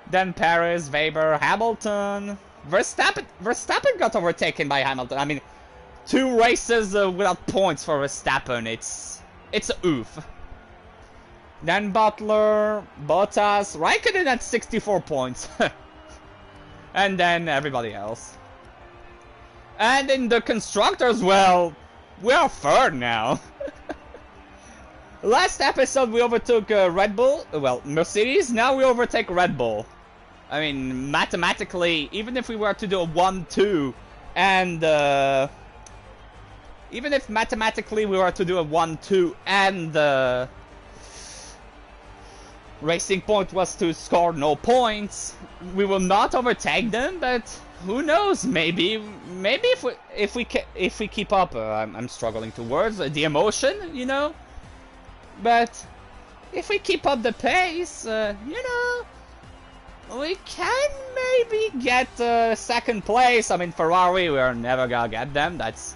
Then Paris, Weber, Hamilton, Verstappen got overtaken by Hamilton. I mean, 2 races without points for Verstappen. It's a oof. Then Butler, Bottas, Raikkonen at 64 points. And then everybody else. And in the constructors, well, we are 3rd now. Last episode we overtook Red Bull, well, Mercedes, now we overtake Red Bull. I mean, mathematically, even if we were to do a 1-2, and even if mathematically we were to do a 1-2 and Racing Point was to score no points, we will not overtake them, but who knows, maybe if we keep up, I'm struggling to words, the emotion, you know, but if we keep up the pace, you know, we can maybe get 2nd place. I mean, Ferrari, we're never gonna get them. That's,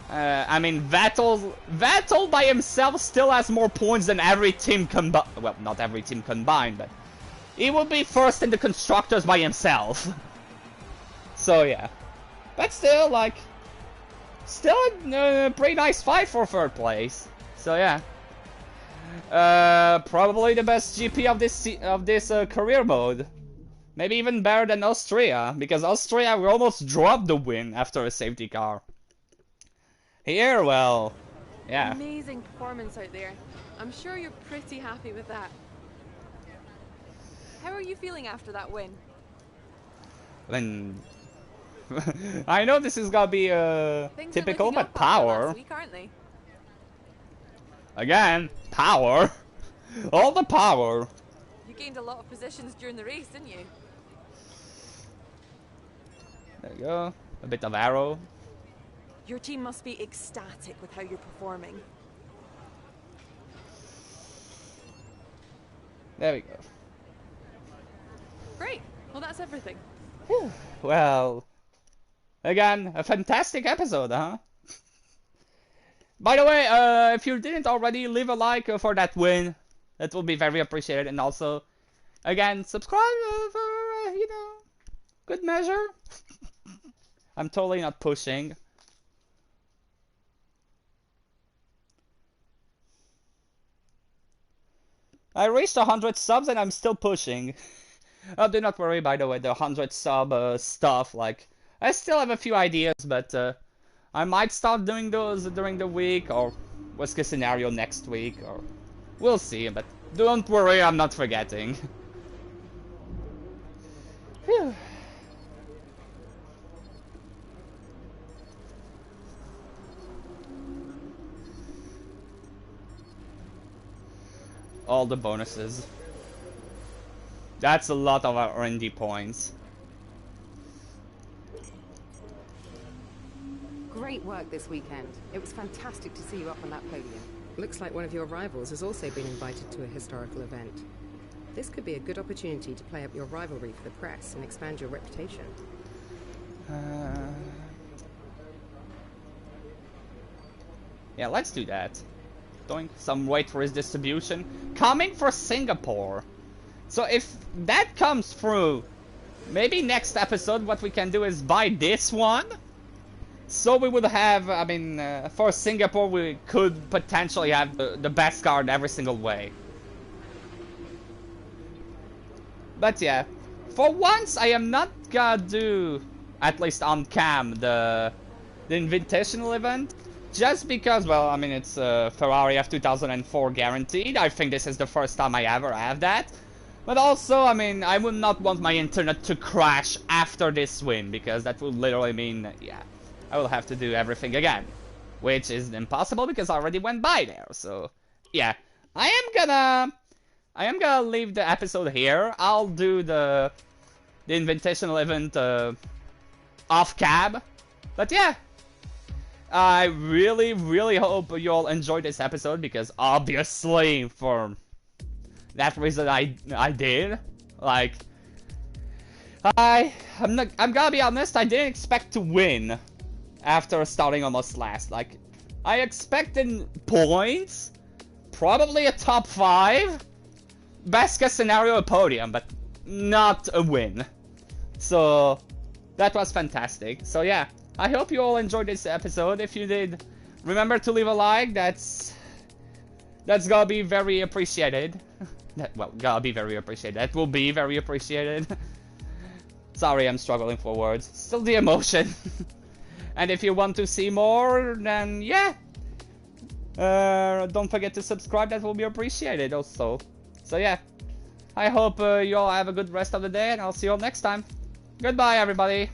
I mean, Vettel by himself still has more points than every team combined. Well, not every team combined, but he will be 1st in the constructors by himself. So yeah, but still, like, still a pretty nice fight for 3rd place. So yeah. Probably the best GP of this career mode. Maybe even better than Austria, because Austria we almost dropped the win after a safety car. Here, well, yeah. Amazing performance out there. I'm sure you're pretty happy with that. How are you feeling after that win? Then I know this is gonna be typical, but power. Last week, aren't they? Again, power. All the power. You gained a lot of positions during the race, didn't you? There you go. A bit of arrow. Your team must be ecstatic with how you're performing. There we go. Great. Well, that's everything. Whew. Well, again, a fantastic episode, huh? By the way, if you didn't already, leave a like for that win. That will be very appreciated. And also, again, subscribe for, you know, good measure. I'm totally not pushing. I reached 100 subs and I'm still pushing. Oh, do not worry, by the way, the 100 sub stuff, like, I still have a few ideas, but I might start doing those during the week, or worst case scenario next week, or we'll see, but don't worry, I'm not forgetting. Phew. All the bonuses. That's a lot of R&D points. Great work this weekend. It was fantastic to see you up on that podium. Looks like one of your rivals has also been invited to a historical event. This could be a good opportunity to play up your rivalry for the press and expand your reputation. Yeah, let's do that. Doing some weight for his distribution. Coming for Singapore. So if that comes through, maybe next episode what we can do is buy this one. So we would have, I mean, for Singapore we could potentially have the best card every single way. But yeah, for once I am not gonna do, at least on cam, the Invitational event. Just because, well, I mean, it's Ferrari F2004 guaranteed. I think this is the first time I ever have that. But also, I mean, I would not want my internet to crash after this win, because that would literally mean, yeah, I will have to do everything again. Which is impossible because I already went by there, so, yeah. I am gonna leave the episode here. I'll do the Invitational event off cab. But yeah. I really hope you all enjoyed this episode, because obviously for that reason I did. Like, I'm gonna be honest, I didn't expect to win after starting almost last. Like, I expected points, probably a top 5, best case scenario a podium, but not a win. So that was fantastic. So yeah. I hope you all enjoyed this episode. If you did, remember to leave a like. That's gonna be very appreciated. Gonna be very appreciated. That will be very appreciated. Sorry, I'm struggling for words. Still the emotion. And if you want to see more, then yeah. Don't forget to subscribe. That will be appreciated also. So yeah. I hope you all have a good rest of the day, and I'll see you all next time. Goodbye, everybody.